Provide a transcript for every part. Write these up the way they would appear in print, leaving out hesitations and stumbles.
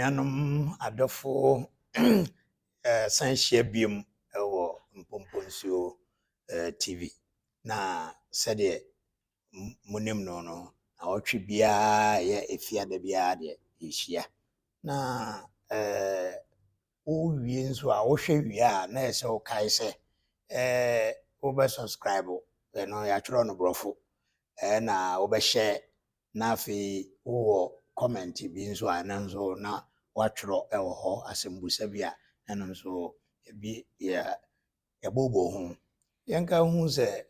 Anuanom adofo san hyia biom wo Mpomponsuo TV na sede munim no na otwe bia ye efiada bia de yehia na o wie nso a wo hwe wie a na ese o kai se wo be subscribe no ya tworo no brofo na wo be share na afi wo comment bi nso ananso na watworo ewo ho asembusa bia nanso bi ya bobo ho yanka hu se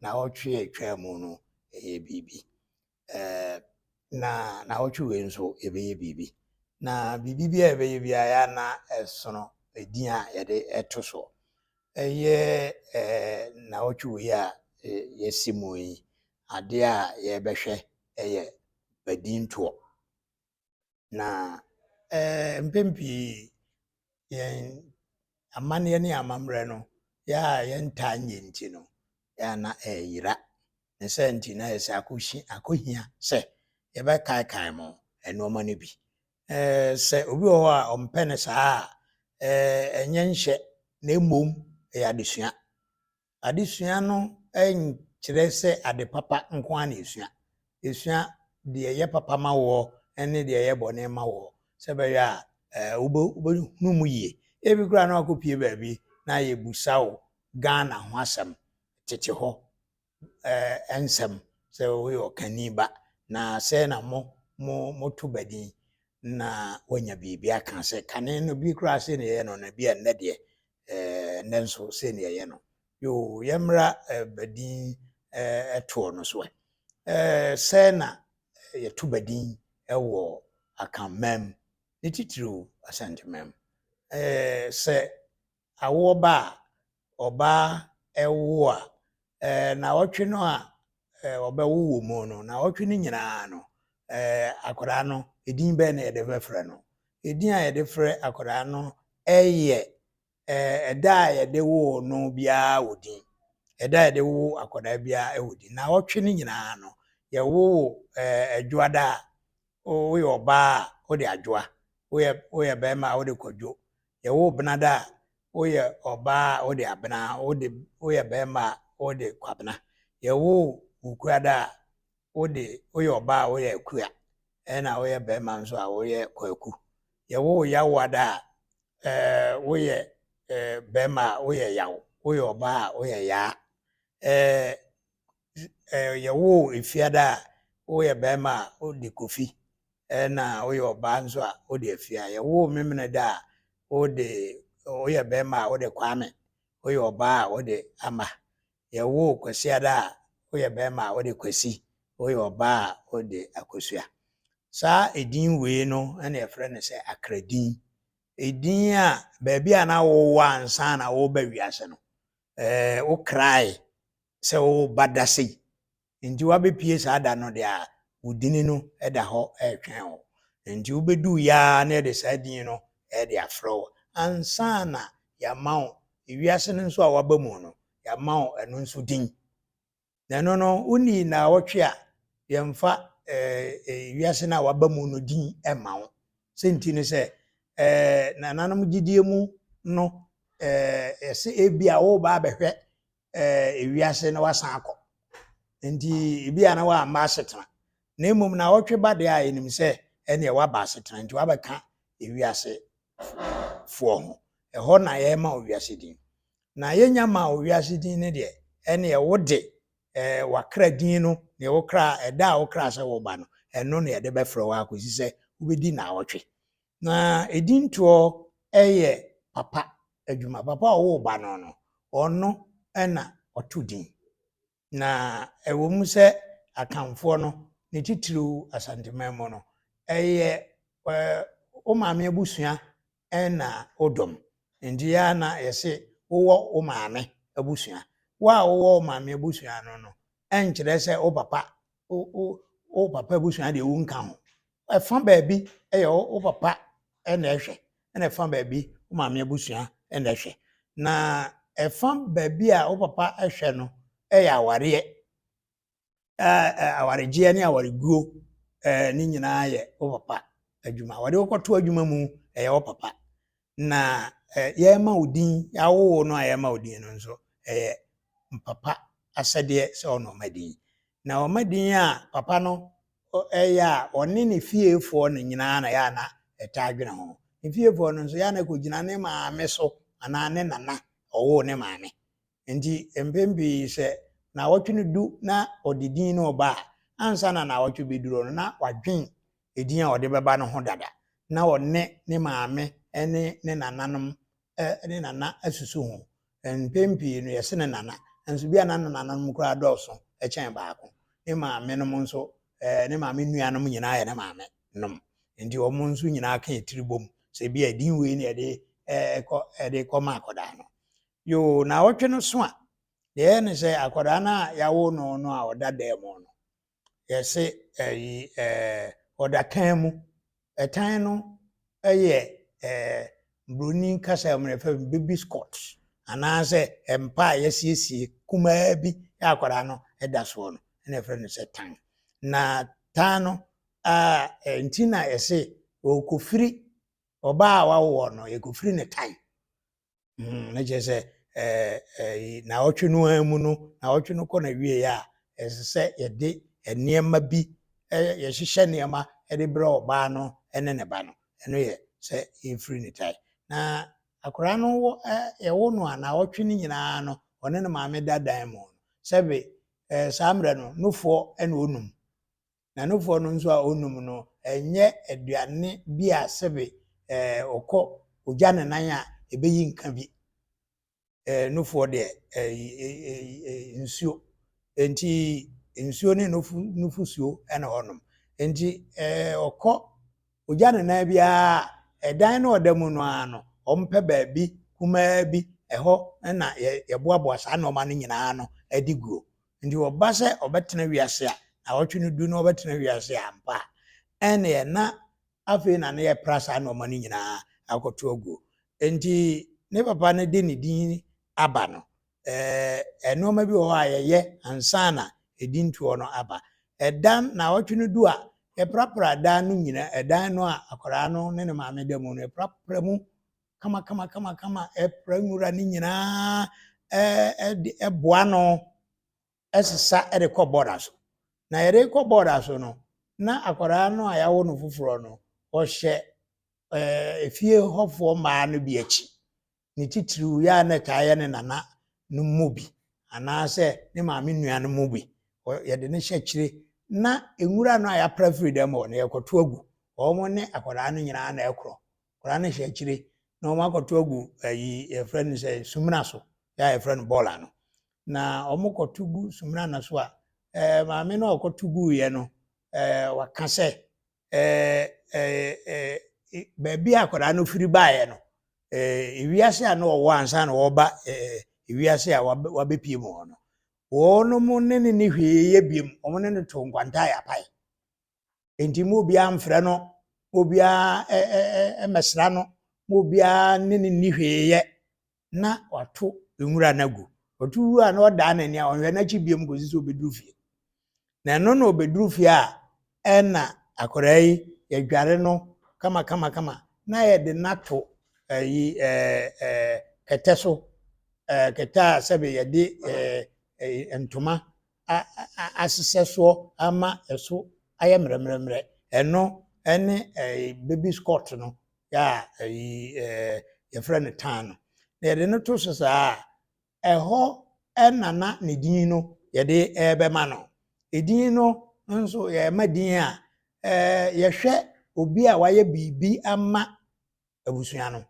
na otwe atwa mu no bibi na otwe we nso ebe bibi na bibi bia ebe bia ya na esono edin a yede etoso na otwe we a yesimu yi ade a ye behwe badinto na mpempi yen amane ne amamre no ya yenta nyenti no ya na yira ne senti na yesa akohia se ye be kai mo enoma ne bi se obi ho a ompene saa enye nhye na emom ya adesua no kire se ade papa nko ana esua de ye papa ma wo ene de ye bone ma wo se be ya ubo numu ye ebi kura na akopie baabi na ye busawo Ghana ho asem tete ho ensem se we okaniba na se na mo to badin na wanya bibi aka se kane no bi kura se ne ye no na bi enne de nenso se ne ye no yo yemra badin eto no so se na ye to badin ewo akamam ne titiro asantemam se awo ba oba ewo a na otwe no a obewo mu no na otwe ni nyina no akora no edin be na ye de befre no edin a ye de frɛ akora no eye eda ye de wo no bia odin eda ye de wo akora bia ewodin na otwe ni nyina no ye wo adwoada o ye oba o de adwoa o ye bema o de kodwo ye wo benada o ye oba o de abena o ye bema o de kwabena ye wo ukuada o ye oba o ye kua na o ye bema nso a o ye kwaku ye wo yawada o ye bema o ye yaw o ye oba o ye ya ye wo efiada o ye bema o de kofi na o ye oba nso a o de afia ye wo memene da o ye bema o de kwame o ye oba o de ama ye wo kwasiada o ye bema o de kwasi o ye oba o de akosua sa edin we no na ye frɛ ne sɛ akradin edin a baabi a na wo ansa na wo ba wiase no wo krai sɛ wo badase nti wa be pie sa da no de a udini no eda ho etwen ho nti wo bedu ya na de sa din no de afro ansa na ya mawo ewiase no nso a waba mu no ya mawo eno nso din na no uni na wotwe a yemfa ewiase na waba mu no din mawo senti ne se na nanom gidie mu no ese ebia wo ba behwe ewiase na wasan akọ nti ebia na wa ma asetena na emom na wotwe ba de a enim se ene wa ba asetena nti wa beka ewiase fo ho ho na ye ma owiase din na yenya ma owiase din ne de ene wo de wakra din no ne wo kra eda wo kra se wo ba no eno ne de be fro wa akosi se wo bedi na wotwe na edin to eye papa adwuma papa wo ba no ono na otudin na ewo mu se akamfo no ne titiro asantemamo no eye o maame abusua na odom ndi ya na yese wo o maame abusua wa wo maame abusua no enkire se o papa o papa abusua de wo nka ho efa baabi eye o papa na ehwe na efa baabi o maame abusua na ehwe na efa baabi a o papa ehwe no eye aware awaregye ne awareguo ni nyina ye o papa adwuma wɔde wokɔto adwuma mu ɛyɛ wo papa na yɛma wo din yawo no a yɛma wo din no nso ɛyɛ papa asɛdeɛ sɛ ɔno ɔma din na ɔma din a papa no ɛyɛ a ɔne ne fiefoɔ no nyinaa na yɛ ana ɛta adwene ho ne fiefoɔ no nso yɛ ana kɔgyina ne maame so anaa ne nana ɔwoo ne maame nti mpempi sɛ na wɔtwe no du na ɔde din no ɔba a ansa na wɔtwe bɛduro no na wadwen edin a ɔde bɛba no ho dada na ɔne ne maame ne nananom ne nana asusu ho mpempi no yɛse ne nana nso bia na nananom koraa dɔɔso ɛkyɛn baako ne maame nom nso ne maame nuanom nyinaa yɛ ne maame nom nti wɔn nso nyinaa ka etiri bom sɛ bia edin wei ne ɛde kɔma akɔdaa no yo na wɔtwe no so a deɛ ne sɛ akɔdaa no a yawo no no a ɔda dan mu no yɛse ɔda kan mu ɛtan no ɛyɛ broni kasa mu refa baby scott anaasɛ mpa a yɛsiesie kumaa bi yɛ akɔdaa no ɛda soɔ no ɛna ɛfrɛ no sɛ tan na tan no nti na yɛse ɔkɔfiri ɔbaa a wawoɔ no yɛkɔfiri ne tan na kyerɛ sɛ na ɔtwe no mu no na ɔtwe no kɔ na wie a ɛsɛ sɛ yɛde nneɛma bi yɛhyehyɛ nneɛma de brɛ ɔbaa no ne ne ba no ɛno yɛ sɛ yɛmfiri ne tae na akwaraa no yɛwo no a na ɔtwe no nyinaa no ɔne ne maame da dan mu sɛbe saa mmerɛ no nofoɔ na ɔnum na nofoɔ no nso a ɔnum no ɛnyɛ aduane bi a sɛbe ɔkɔ ogya ne nan a ɛbɛyi nka bi nofoɔ deɛ nsuo nti nsuo ne nufusuo ɛna hɔnom nti ɔkɔ ogya ne nan biara ɛdan no ɔda mu no a no ɔmpɛ baabi kumaa bi ɛhɔ na yɛboaboa saa nneɛma no nyinaa no adi guo nti ɔba sɛ ɔbɛtena wiase a na ɔtwe no du na ɔbɛtena wiase a mpa ɛne ɛna afei na ne yɛpra saa nneɛma no nyinaa akɔto aguo nti ne papa no de ne din aba no nneɛma bi wɔ hɔ a yɛyɛ ansa na ɛdi ntoɔ no aba ɛdan na ɔtwe no du a yɛprapra dan no nyinaa ɛdan no a akwaraa no ne ne maame da mu no yɛprapra mu kama ɛpra nwura no nyinaa ɛboa no ɛsesa ɛde kɔ bɔda so na yɛde kɔ bɔda so no na akwaraa no a yɛawo no foforɔ no ɔhyɛ efie hɔfoɔ mmaa no bi akyi ne titiriw yɛ a na ɛtaeɛ ne nana no mu bi anaasɛ ne maame nua no mu bi yɛde ne hyɛ akyire na nwura no a yɛapra firi dɛm wɔ no yɛkɔto agu wɔn ne akwadaa no nyinaa na ɛkorɔ akwadaa no hyɛ akyire na wɔn akɔto agu yɛfrɛ no sɛ sumina so yɛ a yɛfrɛ no bɔɔla no na wɔn kɔto gu sumina no so a maame no a ɔkɔto gu yɛ no waka sɛ baabi a akwadaa no firi baeɛ no ewiase a na ɔwɔ ansa na wɔba ewiase a wabɛpie mu hɔ no wɔn mo ne ne hwee yɛ biem wɔn ne to nkwanta yɛ apae nti mu obiara mfrɛ no obiara ɛmɛsra no mu obiara ne hwee yɛ na wato nwura no agu wato nwura na ɔdaa n'ani a ɔhwɛ n'akyi biem kɔsi sɛ ɔbɛduru fie na ɛno na ɔbɛduru fie a ɛna akwaraa yi yɛdware no kama na yɛde nato kɛtɛ so kɛtɛ a sɛbe yɛde ntoma asesɛ soɔ ama ɛso ayɛ mmerɛmmerɛmmerɛ ɛno ɛne baby scott no yɛ yɛfrɛ no tan no na yɛde no to so saa ɛhɔ ɛnana ne din no yɛde ɛbɛma no edin no nso yɛma din a yɛhwɛ obi a wayɛ biribi ama abusua no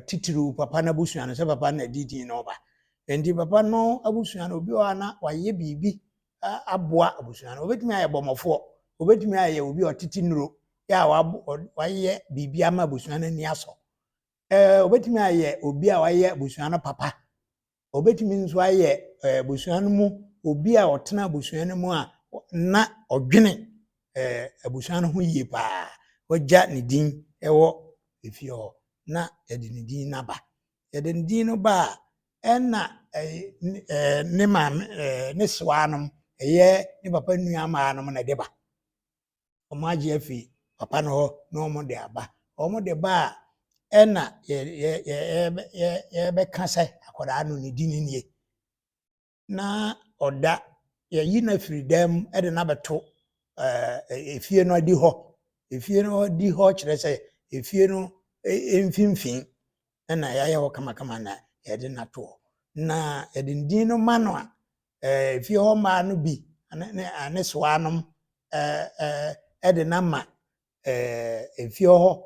titiriw papa no abusua no sɛ papa no adi din no ɔba nti papa no abusua no obi wɔ na wayɛ biribi aboa abusua no obetumi ayɛ bɔmmɔfoɔ obetumi ayɛ obi a ɔtete nuro yɛ a wayɛ biribi ama abusua no ani asɔ obetumi ayɛ obi a wayɛ abusua no papa obetumi nso ayɛ abusua no mu obi a ɔtena abusua no mu a na ɔdwene abusua no ho yie paa wɔgya ne din ɛwɔ efie hɔ na yɛde ne din naba yɛde ne din no ba a ɛna ne maame ne sewa nom ɛyɛ ne papa nua maa nom na de ba ɔmo agye afi papa no hɔ na ɔmo de aba ɔmo de ba a ɛna yɛbɛka sɛ akwadaa no ne din nie na ɔda yɛyi no afiri dɛm mu de no abɛto efie no adi hɔ efie no adi hɔ kyerɛ sɛ efie no mfimfini ɛna yɛayɛ hɔ kamakama na yɛde no ato hɔ na yɛde din no ma no a efie hɔ mmaa no bi ne soanom ɛde no ama efie hɔ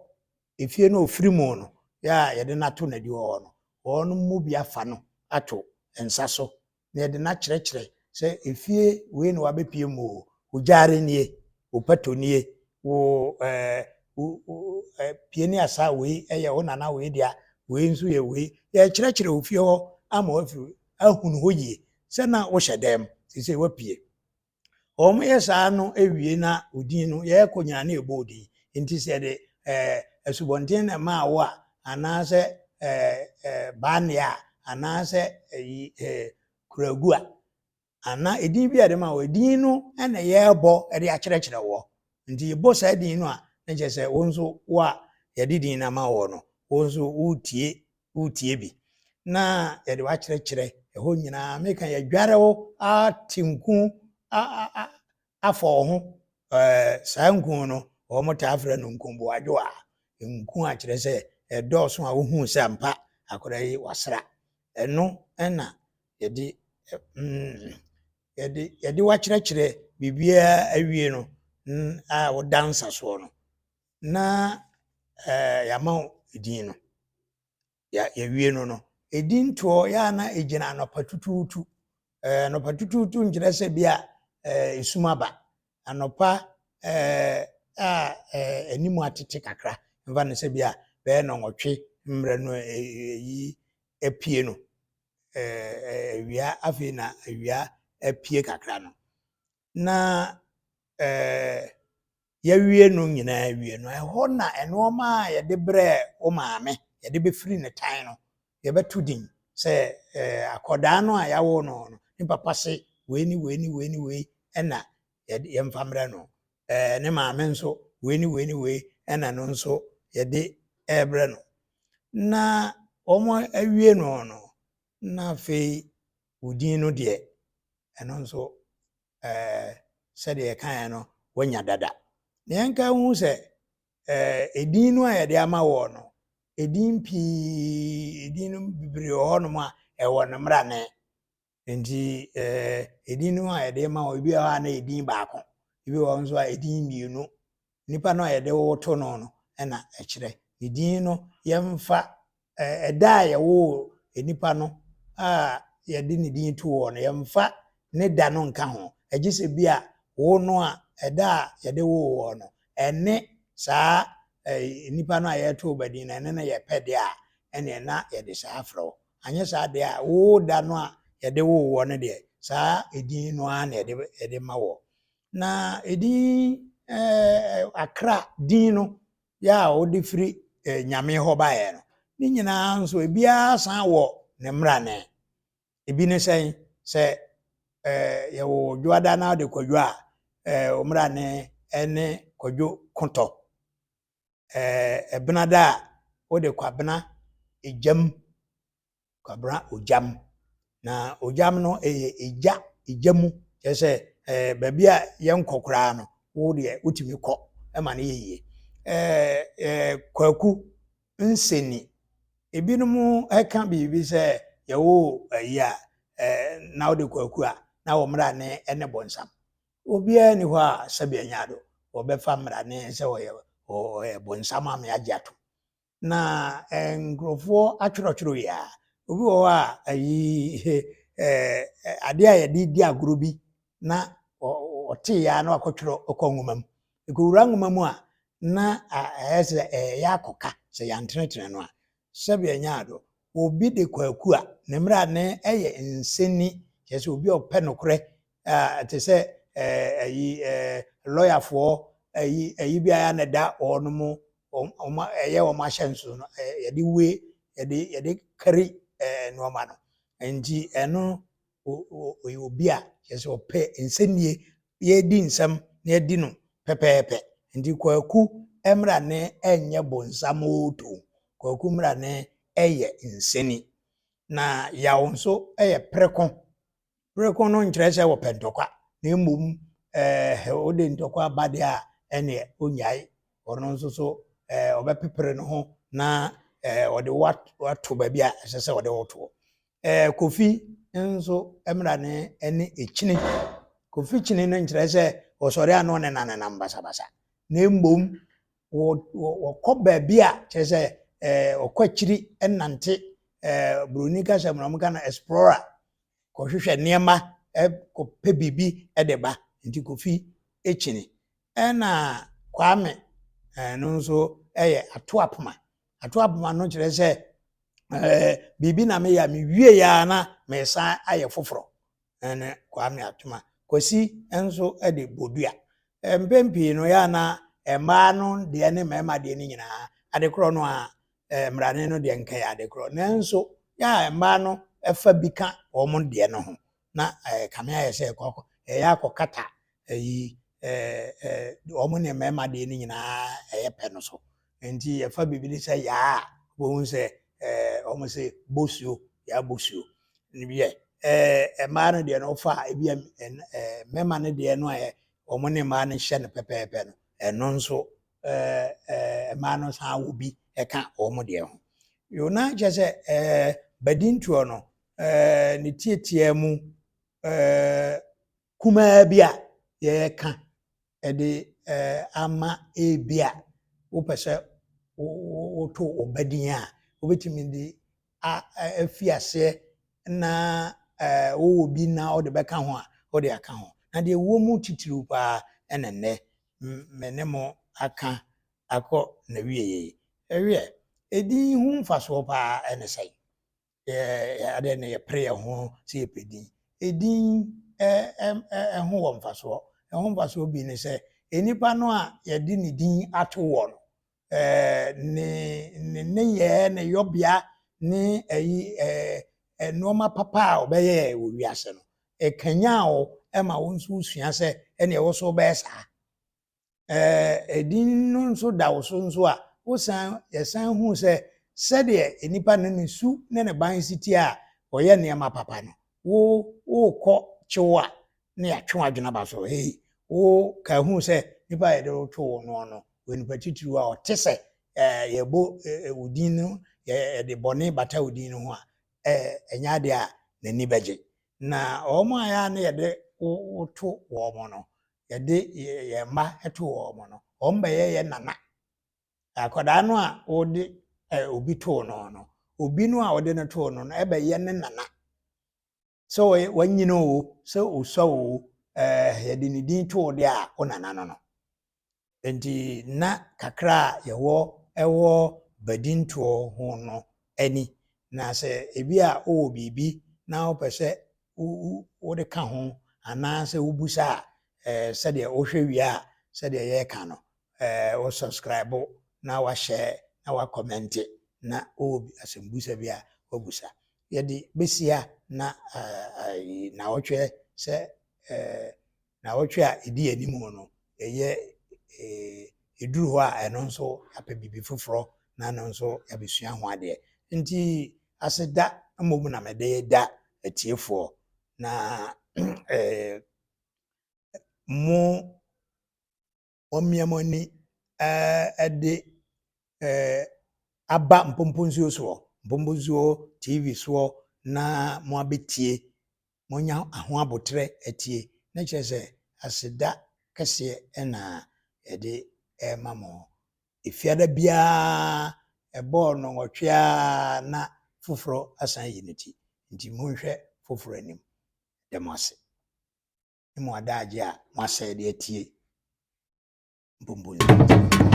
efie no ofiri mu no yɛ a yɛde no ato n'adi hɔ no wɔn mu bi afa no ato nsa so na yɛde no akyerɛkyerɛ sɛ efie wei na wabɛpie mu o ogyaare nie opɛtɔ nie wo pie ne asa wei ɛyɛ wo nana wei dia wei nso yɛ wei yɛkyerɛkyerɛ ofie hɔ ama wafiri ahunu hɔ yie sɛ na wohyɛ dɛm sɛ wapie wɔn yɛ saa no ewie na odin no yɛkɔ nyina na ɛbɔ odin nti sɛ yɛde asubɔnten na ɛma awo a anaasɛ baanea anaasɛ kuragu a ana edin bi a yɛde ma wɔ edin no ɛna yɛrebɔ ɛde akyerɛkyerɛ wɔ nti yɛbɔ saa edin no a na kyerɛ sɛ wɔn nso wo a yɛde din na ma wɔ no wɔn nso wotie bi na yɛde wakyerɛkyerɛ ɛhɔ nyinaa meka yɛdware wo ate nku afɔ ho saa nku no wɔn taa frɛ no nkumbuadwo a nku a kyerɛ sɛ ɛdɔɔso a wohu sɛ ampa akwadaa yi wasra ɛno ɛna yɛde wakyerɛkyerɛ biribiara awie no a woda nsasoɔ no na yɛama wo edin no yɛwie no edin toɔ yɛ na egyina anɔpa tutuutu anɔpa tutuutu nkyerɛ sɛ bi a esum aba anɔpa a anim atete kakra mfa no sɛ bi a bɛyɛ nɔnwɔtwe mmerɛ no yi apie no awia afei na awia apie kakra no na yɛwie no nyinaa wie no ɛhɔ na ɛnoɔma a yɛde brɛ wo maame yɛde bɛfiri ne tan no yɛbɛto din sɛ akwadaa no a yɛawo no ne papa se wei ni wei ni wei ni wei ɛna yɛmfa mmerɛ no ne maame nso wei ni wei ni wei ɛna no nso yɛde ɛbrɛ no na wɔn awie no na afei odin no deɛ ɛno nso sɛdeɛ yɛkaeɛ no wanya dada na yɛnka hu sɛ edin no a yɛde ama wɔ no edin pii edin no bebree wɔ hɔnom a ɛwɔ no mmrane nti edin no a yɛde ma wɔ ebi wɔ hɔ a na edin baako ebi wɔ hɔ nso a edin mmienu nipa no a yɛde wɔto no ɛna ɛkyerɛ edin no yɛmfa ɛda a yɛwɔ nipa no a yɛde ne din to wɔ no yɛmfa ne da no nka ho ɛgye sɛ bi a wo no a ɛda a yɛde wɔ no ɛne saa nipa no a yɛto badin no ɛne no yɛpɛ deɛ a ɛne na yɛde saa frɛ wo anyɛ saa deɛ a wo da no a yɛde wɔ no deɛ saa edin no a na yɛde ma wɔ na edin akra din no yɛ a wode firi nyame hɔ baeɛ no ne nyinaa nso ebiara san wɔ ne mmrane ebi ne sɛn sɛ yɛwɔ dwoada na de kwadwo a mmrane ɛne kwadwo kotɔ ɛbenada a wode kwabena egyam kwabena ogyam na ogyam no ɛyɛ egyamu kyerɛ sɛ baabi a yɛnkɔ koraa no wo deɛ wotumi kɔ ɛma no yɛyie kwaku nseni ebinom ɛka biribi sɛ yɛwɔ ayi a na wode kwaku a na wɔ mmrane ɛne bɔnsam obiara ni hɔ a sɛbi anyado wɔbɛfa mmrane sɛ ɔyɛ bɔnsam a meagye ato na nkurɔfoɔ atwerɛtwerɛ yi a obi wɔ hɔ a ayi adeɛ a yɛde di agorɔ bi na ɔte ya na wakɔtwerɛ ɔkɔ nwoma mu ɛkɔwura nwoma mu a na ɛyɛ sɛ ɛyɛ akɔka sɛ yɛantenetene no a sɛbi anyado obi de kwaku a ne mmrane ɛyɛ nseni kyerɛ sɛ obi a ɔpɛ nokorɛ te sɛ lɔyafoɔ ayi bi a na da ɔno mu ɛyɛ wɔn ahyɛnso no yɛde we yɛde kari nneɛma no nti ɛno obi a kyerɛ sɛ ɔpɛ nsenie yɛdi nsɛm na yɛdi no pɛpɛɛpɛ nti kwaku emra ne enye bonsam oto kwaku mra ne eye nseni na yawo nso eye preko no nkyerɛ sɛ wɔpɛ ntɔkwa na mmom wode ntɔkwa bade a ɛne onyai ɔno nso so ɔbɛpepere no ho na ɔde wato baabi a ɛsɛ sɛ ɔde woto kofi nso emra ne ɛne ekyini kofi kyini no nkyerɛ sɛ ɔsɔre ano ne nanenam basabasa na mmom wɔkɔ baabi a kyerɛ sɛ ɔkɔ akyiri ɛnante broni kasa mnamuka na explorer kɔhwehwɛ nneɛma kɔpɛ biribi de ba nti kofi ekyini ɛna kwame no nso ɛyɛ atoapoma no kyerɛ sɛ biribi na meyɛ mewie ya na mesan ayɛ foforɔ ɛne kwame atoma kwasi nso de bodua mpempi no ya na mmaa no deɛ ne mmarima deɛ ne nyinaa adekorɔ no a mmerane no deɛ nka yɛ adekorɔ nanso ya mmaa no ɛfa bi ka wɔn deɛ no ho na kame ayɛ sɛ ɛyɛ akɔkata wɔn ne mmarima deɛ ne nyinaa ɛyɛ pɛ no so nti yɛfa biribi sɛ yaa wɔn sɛ wɔn sɛ bosuo yaa bosuo ne bi yɛ mmaa no deɛ no fa ebi mmarima no deɛ no a wɔn ne mmaa no hyɛ no pɛpɛɛpɛ no ɛno nso mmaa no san wɔ bi ɛka wɔn deɛ ho yona kyɛ sɛ badintuo no ne tietia mu kumaa bi a yɛka ɛde ama ebi a wopɛ sɛ woto obadin a wobɛtumi de afi ase na wowɔ bi na wode bɛka ho a wode aka ho na deɛ wɔ mu titiriw paa ɛna nnɛ mene mo aka akɔ na wie edin ho mfasoɔ paa ɛne sɛ ade ne yɛpere yɛ ho sɛ yɛpɛ din edin ɛho wɔ mfasoɔ ɛho mfasoɔ bi ne sɛ enipa no a yɛde ne din ato wɔ no ne yɛ ne yɔbea ne nneɛma papa a ɔbɛyɛ wɔ wiase no ɛkanya wo ɛma wo nso sua sɛ ɛne ɛwɔ so bɛyɛ saa edin no nso da wo so nso a yɛsan hu sɛ sɛdeɛ enipa no ne su ne ne ban siti a ɔyɛ nneɛma papa no wo kɔ kyew a ne yɛatwe adwena ba so wo ka hu sɛ nipa a yɛde wotwo no wɔ nipa titiriw a ɔte sɛ yɛbɔ odin no yɛde bɔne bata odin no ho a ɛnya adeɛ a n'ani bɛgye na wɔn a yɛa ne yɛde woto wɔn no yɛde yɛn mma ɛto wɔn no wɔn bɛyɛ yɛ nana akwadaa no a wɔde obi to no obi no a wɔde no to no ɛbɛyɛ ne nana sɛ wɔnyina o sɛ osɔ o yɛde ne din to deɛ a ɔnana no nti na kakra a ɛwɔ badintoɔ ho no ani na sɛ ebi a ɔwɔ biribi na wopɛ sɛ wode ka ho anaasɛ wobusa a sɛdeɛ wohwɛ wie a sɛdeɛ yɛreka no wo subscribe na wahyɛ na wakɔmmɛnte na ɔwɔ asɛmbusa bi a wabusa yɛde besia na nawɔtwe sɛ nawɔtwe a ɛdi anim no ɛyɛ ɛduru hɔ a ɛno nso apɛ biribi foforɔ na no nso yɛbɛsua ho adeɛ nti aseda mmom na mede da atiefoɔ na mo ɔmmeamani ɛde aba mpomponsuo soɔ mpomponsuo TV soɔ na mo abɛtie mo nya ho abotrɛ atie na kyerɛ sɛ aseda kɛseɛ ɛna yɛde ɛma mo efiada biara ɛbɔɔ no nwɔtwe na foforɔ asan yi ne ti nti monhwɛ foforɔ anim dɛ mo ase ne mo adagye a mo asɛ de atie mpomponsuo